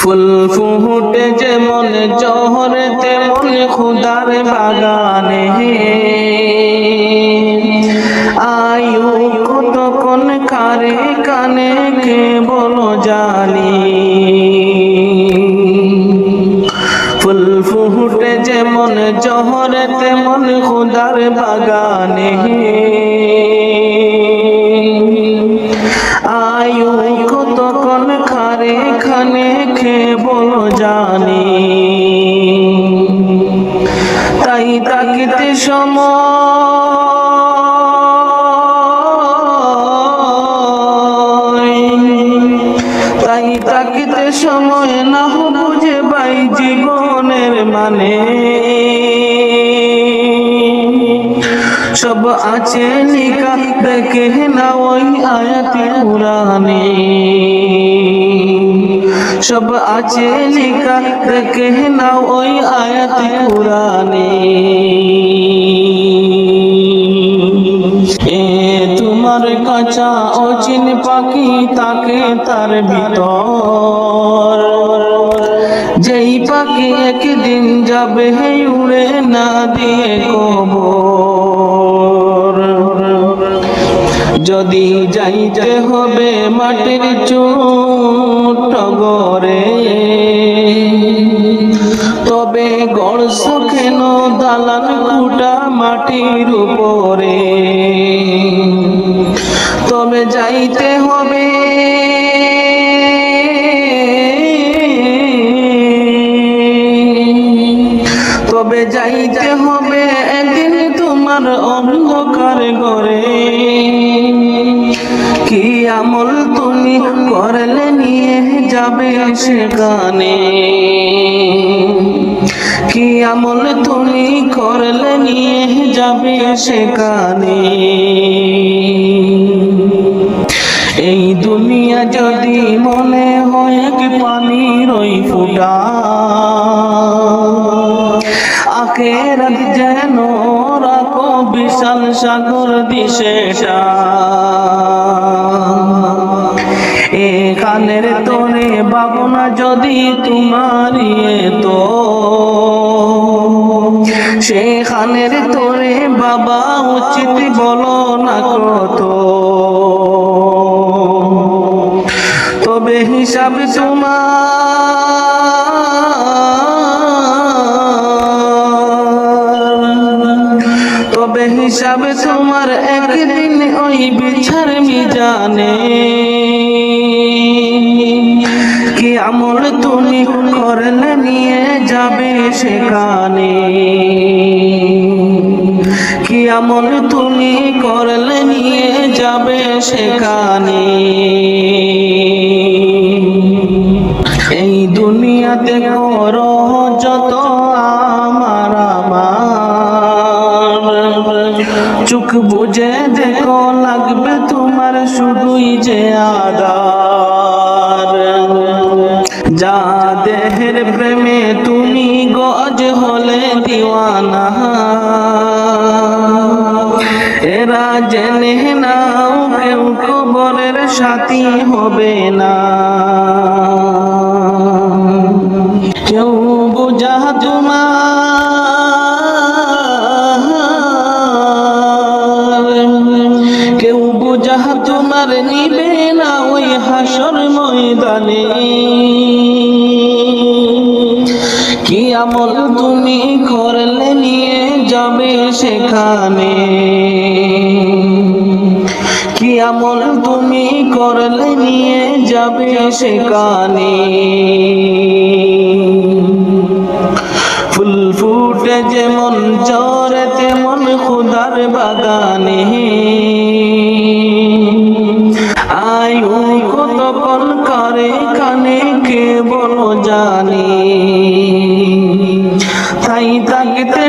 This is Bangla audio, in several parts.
ফুল ফুটে যেমন জহর তেমন খুদার বাগানে আয়ু কতক্ষণ কারে কানে কে বলো জানি ফুল ফুটে যেমন জহর তেমন খুদার বাগানে আয়ু কতক্ষণ কারে কানে কে বলো জানি তাই তাকিতে সময় না বুঝে পাই জীবনের মানে সব আছে লিখা দেখে না ওই আয়াতে কুরআনে সব আছে লিখা দেখে না ওই আয়াতে কুরআনে এ তোমার কাঁচা অচিন পাখি তাকে তার ভিতর যেই পাখি একদিন যাবে উড়ে না দিয়ে কবর যদি যাইতে হবে মাটির ছোট ঘরে তবে গড়ছ কেন দালান কুটা মাটির উপরে তবে যাইতে হবে একদিন তোমার অন্ধকার ঘরে কি আমল তুমি করলে নিয়ে যাবে সেখানে কি আমল তুমি করলে নিয়ে যাবে সেখানে এই দুনিয়া যদি মনে হয় কি পানির ওই ফুটা আখেরাত যেন রাখো বিশাল সাগর দিশেটা এখানের তোরে ভাবনা যদি তোমারই তো সেখানের তোরে বাবা উচিত বলো না কত তবে হিসাব তোমার একদিন ওই বিচার মিজানে কি আমল তুমি করলে নিয়ে যাবে সেখানে কি আমল তুমি করলে নিয়ে যাবে সেখানে এই দুনিয়াতে করো যত আমার চোখ বুঝে দেখো লাগবে তোমার শুধুই যে আদার যা দেহের প্রেমে তুমি গজ হলে দিওয়ানা এরা জেনে নাও কেউ কবরের সাথী হবে না কেউ বুঝা তোমার নিবে না ওই হাসর ময়দানে কি আমল তুমি করলে নিয়ে যাবে সেখানে কি আমল তুমি করলে নিয়ে যাবে সেখানে ফুল ফুটে যেমন ঝরে তেমন খুদার বাগানে আয়ু কতক্ষণ কারে কানে কে বলো জানি তাই তাকিতে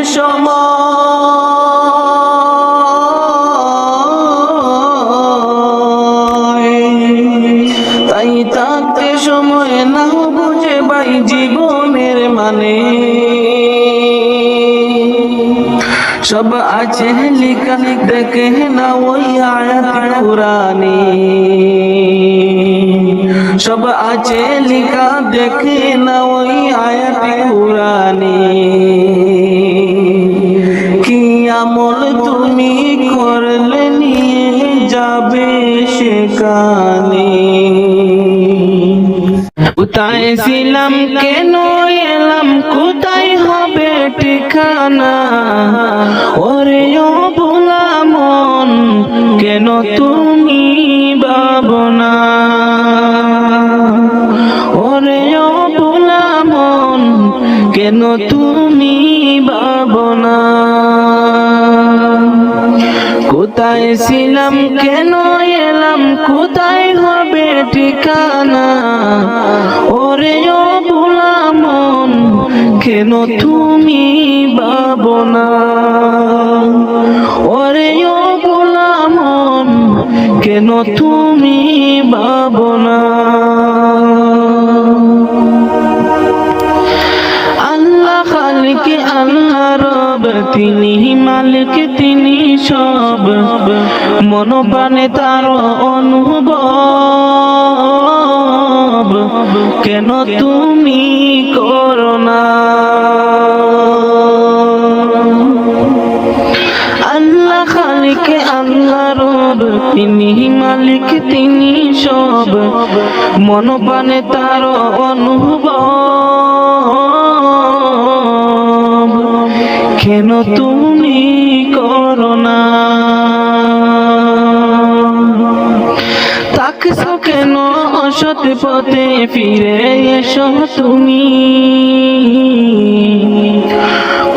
সময় না বুঝে ভাই জীবনের মানে সব আছে লিখা দেখে না ওই আয়াত কুরআনে সব আছে লিখা দেখে না ওই আয়াতে কুরআনে কি আমল তুমি করলে নিয়ে যাবে সেখানে কোথায় ছিলাম কেন এলাম কোথায় হবে ঠিকানা ওরে ও ভোলা মন কেন তুমি ভাবনা ওরে ও ভোলা মন কেন তুমি ভাবনা কোথায় ছিলাম কেন এলাম কোথায় হবে ঠিকানা ওরে ও ভোলা মন কেন তুমি ভাবনা ওরে ও ভোলা মন কেন তুমি ভাবনা আল্লাহ খালিক আল্লাহ রব তিনি মালিক তিনি সব মন প্রাণে তার অনুভব কেন তুমি করো না আল্লাহ খালিক আল্লাহ রব তিনি মালিক তিনি সব মন প্রাণে তার অনুভব কেন তুমি করো না তাকছো কেন অসৎ পথে ফিরে এসো তুমি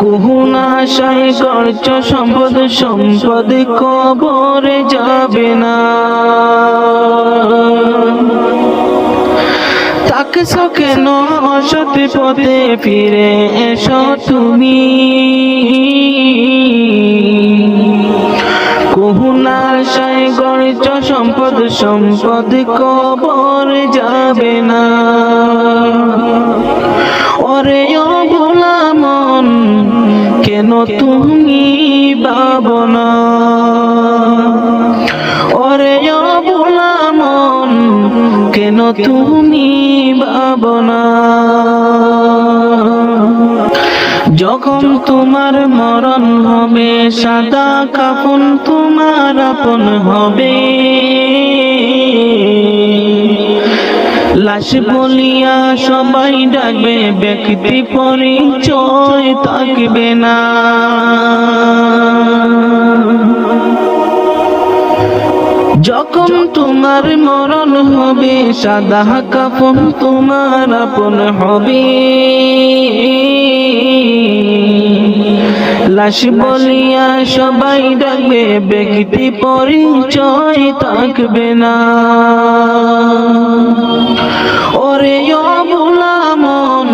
কুহুনা আশায় করছ সম্পদ সম্পদ কবরে যাবে না তাকছো কেন অসৎ পথে ফিরে এসো তুমি কুহুনা আশায় গড়ছ সম্পদ সম্পদ কবর যাবে না ওরে ও ভোলা মন কেন তুমি ভাবনা ওরে ও ভোলা মন কেন তুমি ভাবনা যখন তোমার মরণ হবে সাদা কাফন তোমার আপন হবে লাশ বলিয়া সবাই ডাকবে ব্যক্তি পরিচয় থাকবে না যখন তোমার মরণ হবে সাদা কাফন তোমার আপন হবে লাশ বলিয়া সবাই ডাকবে ব্যক্তি পরিচয় থাকবে না ওরে ও ভোলা মন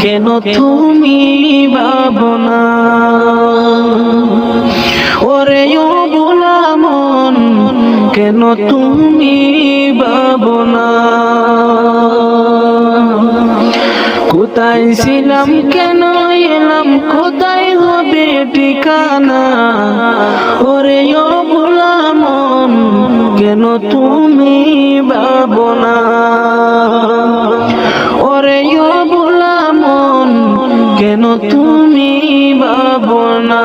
কেন তুমি ভাবনা ওরে ও ভোলা মন কেন তুমি ভাবনা কোথায় ছিলাম কেন এলাম কোথায় হবে ঠিকানা ওরে ও ভোলা মন কেন তুমি ভাবনা ওরে ও ভোলা মন কেন তুমি ভাবনা